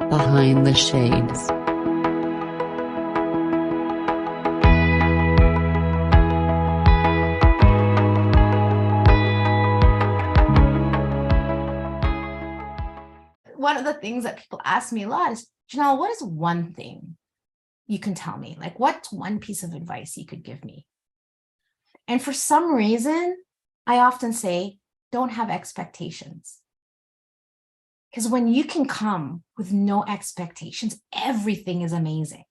Behind the shades. One of the things that people ask me a lot is, Jeanell, what is one thing you can tell me? Like, what's one piece of advice you could give me? And for some reason, I often say, don't have expectations. Because when you can come with no expectations, everything is amazing.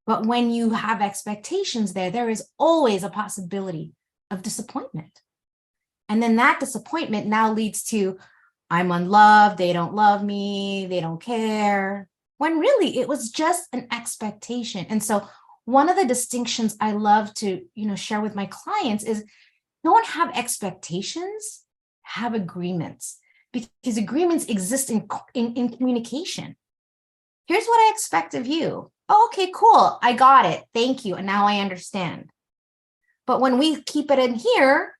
But when you have expectations there is always a possibility of disappointment. And then that disappointment now leads to, I'm unloved, they don't love me, they don't care, when really it was just an expectation. And so one of the distinctions I love to, share with my clients is don't have expectations, have agreements, because agreements exist in communication. Here's what I expect of you. Oh, okay, cool. I got it. Thank you. And now I understand. But when we keep it in here,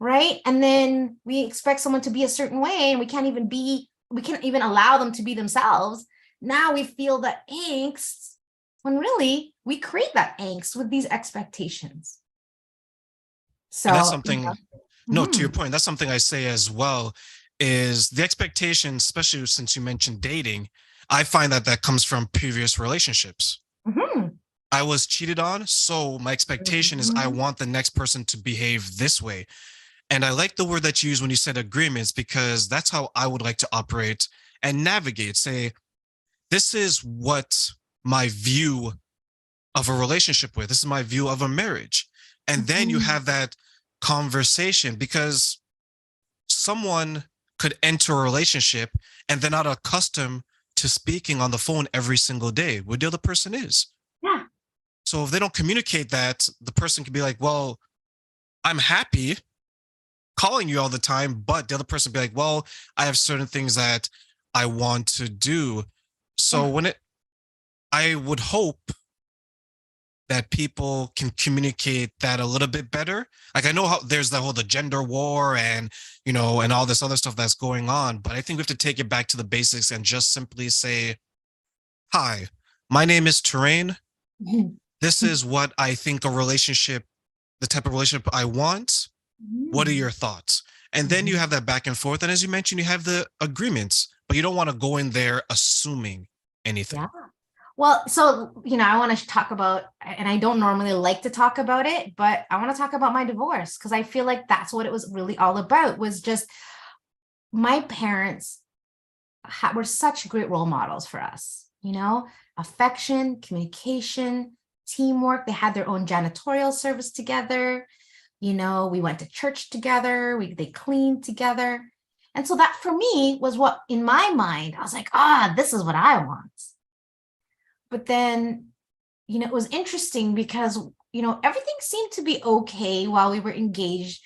right? And then we expect someone to be a certain way and we can't even allow them to be themselves. Now we feel that angst when really we create that angst with these expectations. So And that's something, no, to your mhm, point, that's something I say as well, is the expectation, especially since you mentioned dating, I find that that comes from previous relationships. mhm, I was cheated on, so my expectation is I mhm. want the next person to behave this way. And I like the word that you use when you said agreements, because that's how I would like to operate and navigate. Say, this is what my view of a relationship with, this is my view of a marriage. And then you Mhm. have that conversation, because someone could enter a relationship and they're not accustomed to speaking on the phone every single day where the other person is. Yeah. So if they don't communicate that, the person could be like, well, I'm happy calling you all the time, but the other person be like, well, I have certain things that I want to do. So Yeah. I would hope that people can communicate that a little bit better. Like, I know how there's the gender war and, and all this other stuff that's going on, but I think we have to take it back to the basics and just simply say, hi, my name is Terrain. Mhm. This is what I think the type of relationship I want. What are Mhm. your thoughts? And then you Mhm. have that back and forth. And as you mentioned, you have the agreements, but you don't want to go in there assuming Yeah. anything. Well, so, I want to talk about, and I don't normally like to talk about it, but I want to talk about my divorce because I feel like that's what it was really all about, was just my parents were such great role models for us, affection, communication, teamwork. They had their own janitorial service together. We went to church together. They cleaned together. And so that for me was what in my mind, I was like, this is what I want. But then, it was interesting because, everything seemed to be okay while we were engaged.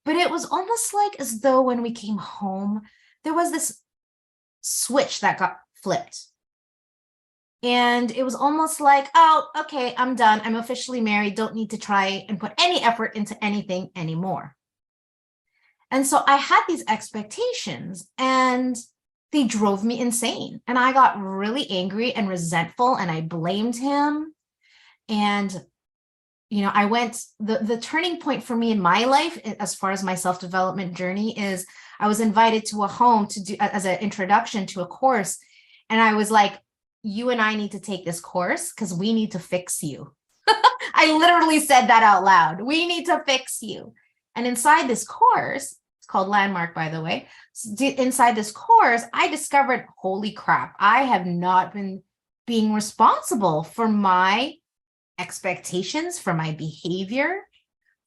But it was almost like as though when we came home, there was this switch that got flipped. And it was almost like, oh, okay, I'm done. I'm officially married. Don't need to try and put any effort into anything anymore. And so I had these expectations and they drove me insane. And I got really angry and resentful and I blamed him. And, I went, the turning point for me in my life, as far as my self-development journey, is I was invited to a home to do as an introduction to a course. And I was like, you and I need to take this course because we need to fix you. I literally said that out loud. We need to fix you. And inside this course, it's called Landmark, by the way. Inside this course, I discovered, holy crap, I have not been being responsible for my expectations, for my behavior,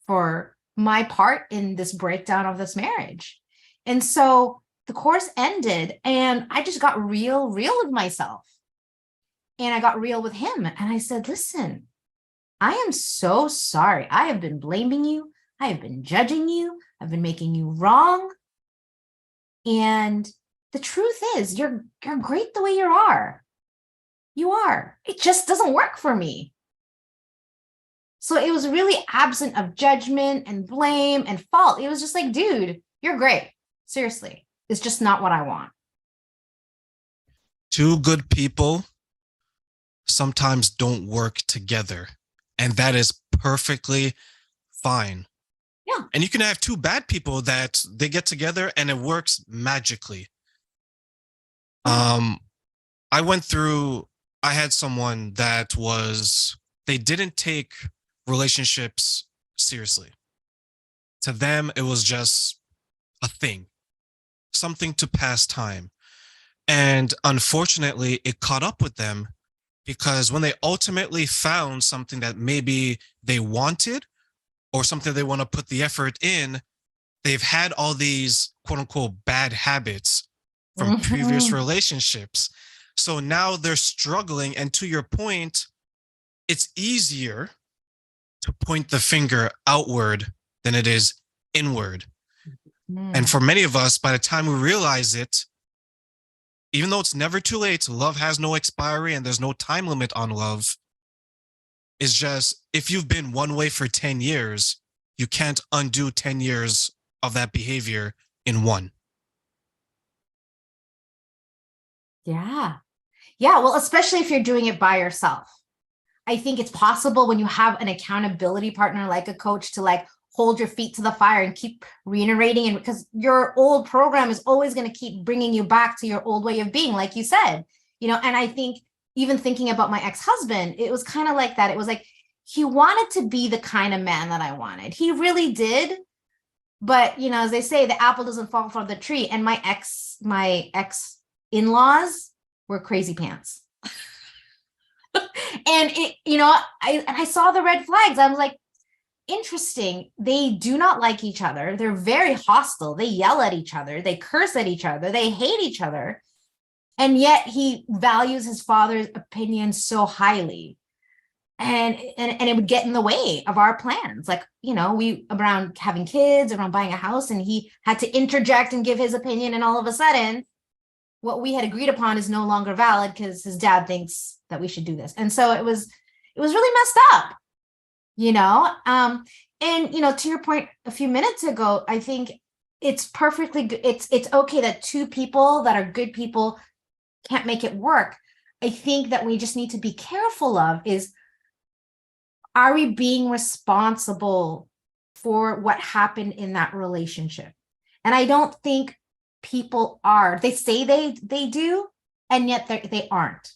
for my part in this breakdown of this marriage. And so the course ended and I just got real with myself. And I got real with him. And I said, listen, I am so sorry. I have been blaming you. I have been judging you. I've been making you wrong. And the truth is, you're great the way you are. You are. It just doesn't work for me. So it was really absent of judgment and blame and fault. It was just like, dude, you're great. Seriously. It's just not what I want. Two good people sometimes don't work together, and that is perfectly fine. Yeah. And you can have two bad people that they get together and it works magically. I had someone that they didn't take relationships seriously. To them, it was just a thing, something to pass time. And unfortunately, it caught up with them because when they ultimately found something that maybe they wanted or something they want to put the effort in, they've had all these quote unquote bad habits from previous relationships. So now they're struggling. And to your point, it's easier to point the finger outward than it is inward. And for many of us, by the time we realize it, even though it's never too late, love has no expiry and there's no time limit on love. It's just, if you've been one way for 10 years, you can't undo 10 years of that behavior in one. Yeah. Yeah. Well, especially if you're doing it by yourself. I think it's possible when you have an accountability partner, like a coach, to like hold your feet to the fire and keep reiterating. And because your old program is always going to keep bringing you back to your old way of being, like you said, and I think even thinking about my ex-husband, it was kind of like that. It was like, he wanted to be the kind of man that I wanted. He really did. But, as they say, the apple doesn't fall from the tree. And my ex in-laws were crazy pants. And I saw the red flags. I was like, interesting. They do not like each other. They're very hostile. They yell at each other. They curse at each other. They hate each other. And yet he values his father's opinion so highly. And it would get in the way of our plans. Like, we around having kids, around buying a house, and he had to interject and give his opinion. And all of a sudden, what we had agreed upon is no longer valid because his dad thinks that we should do this. And so it was really messed up, and, to your point a few minutes ago, I think it's perfectly good. It's okay that two people that are good people can't make it work. I think that we just need to be careful of is, are we being responsible for what happened in that relationship? And I don't think people are. They say they do, and yet they aren't.